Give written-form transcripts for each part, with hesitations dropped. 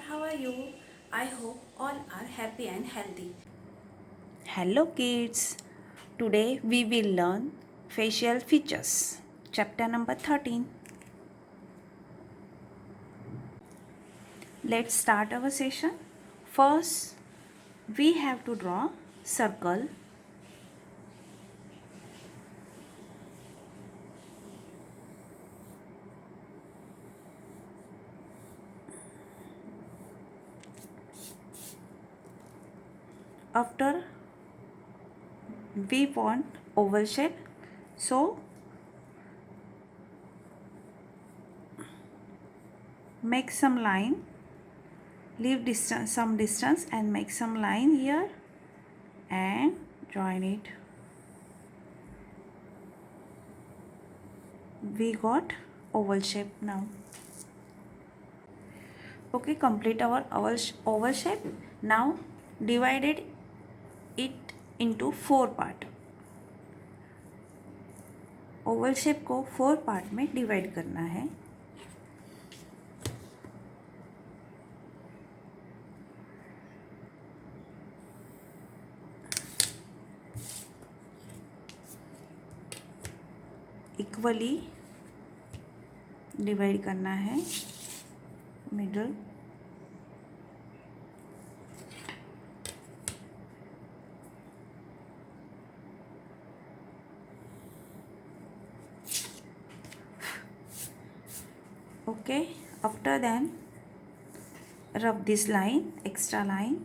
how are you? I hope all are happy and healthy. Hello kids. Today we will learn facial features. Chapter number 13. Let's start our session. First, we have to draw circle. After we want oval shape, so make some line, leave distance, some distance and make some line here and join it. We got oval shape now. Okay, complete our oval shape. Now divided it into 4 part. Oval shape को 4 part में divide करना है. Equally divide करना है middle. Okay, after then rub this line, extra line.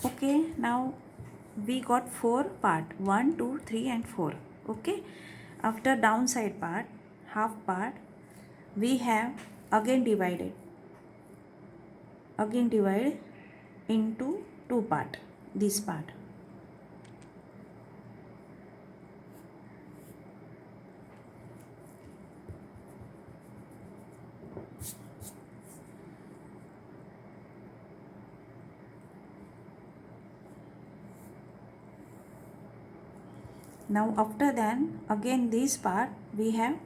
Okay, now we got 4 part, 1 2 3 and 4. Okay, after downside part, half part, we have again divide into 2 part, this part. Now after then again this part we have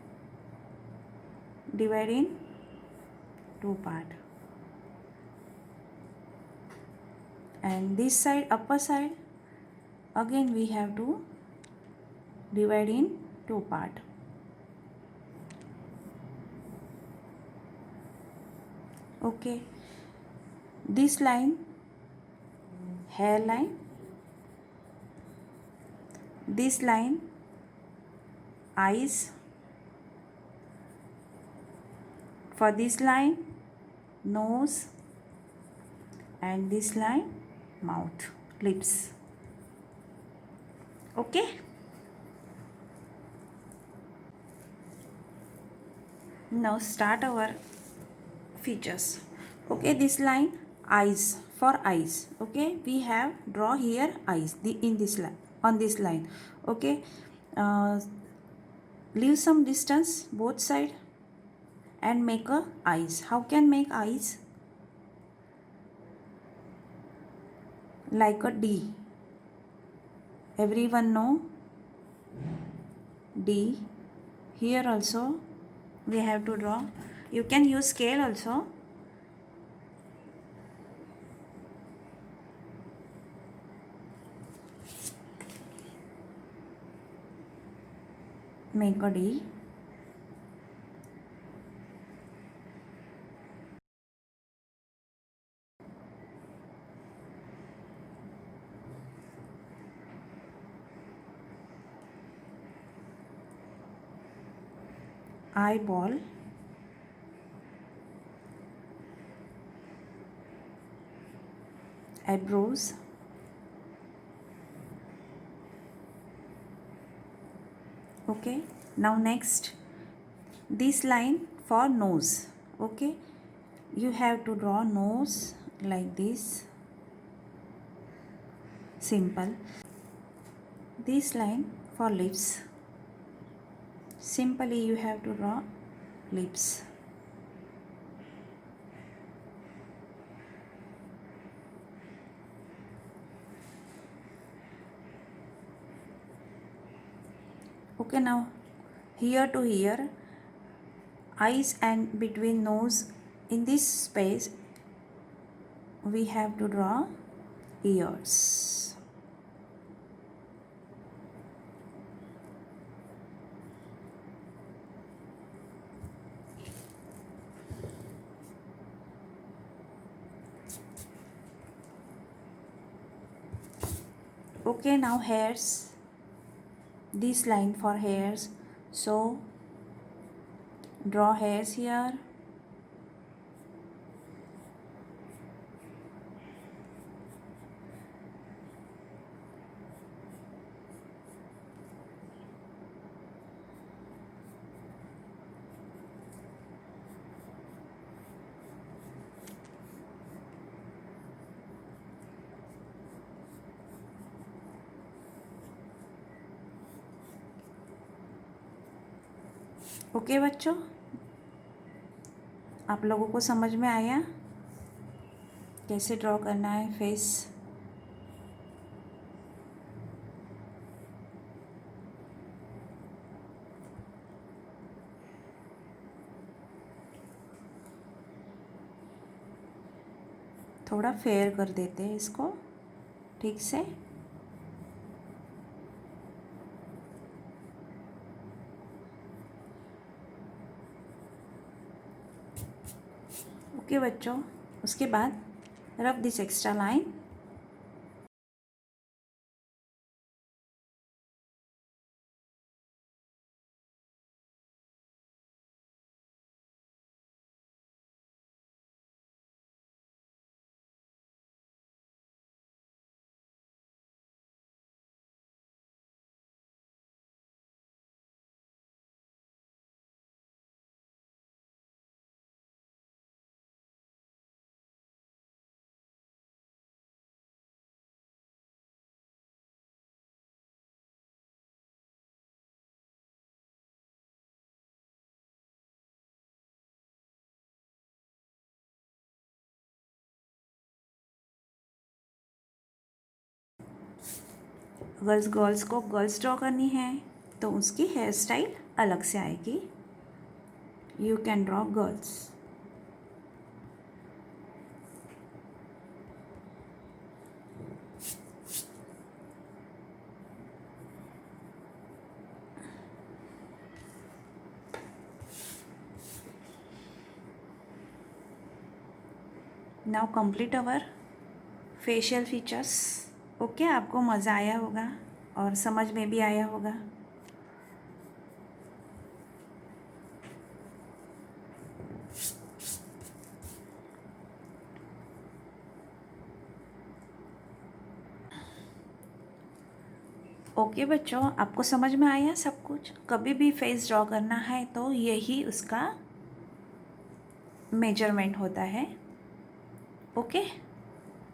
divide in 2 part, and this side, upper side, again we have to divide in 2 part. Okay, this line, hairline, this line, eyes, for this line, nose, and this line, mouth, lips. Okay, now start our features. Okay, this line, eyes, for eyes. Okay, we have draw here eyes in this line, on this line. Okay, leave some distance both side and make a eyes. How can make eyes? Like a D. Everyone know D. Here also we have to draw. You can use scale also. Make a D. Eyeball. Eyebrows. Okay, now next this line for nose. Okay, you have to draw nose like this, simple. This line for lips, simply you have to draw lips. Okay, now here to here, eyes and between nose, in this space we have to draw ears. Okay, now hairs, this line for hairs, so draw hairs here. Okay बच्चों, आप लोगों को समझ में आया कैसे draw करना है फेस? थोड़ा फेयर कर देते हैं इसको ठीक से। ओके बच्चों, उसके बाद rub this extra line. Girls girls को गर्ल्स ड्रॉ करनी है तो उसकी हेयर स्टाइल अलग से आएगी। You can draw girls. Now complete our facial features. Okay, आपको मज़ा आया होगा और समझ में भी आया होगा। ओके बच्चों, आपको समझ में आया सब कुछ? कभी भी फेस ड्रॉ करना है तो यही उसका मेजरमेंट होता है। ओके।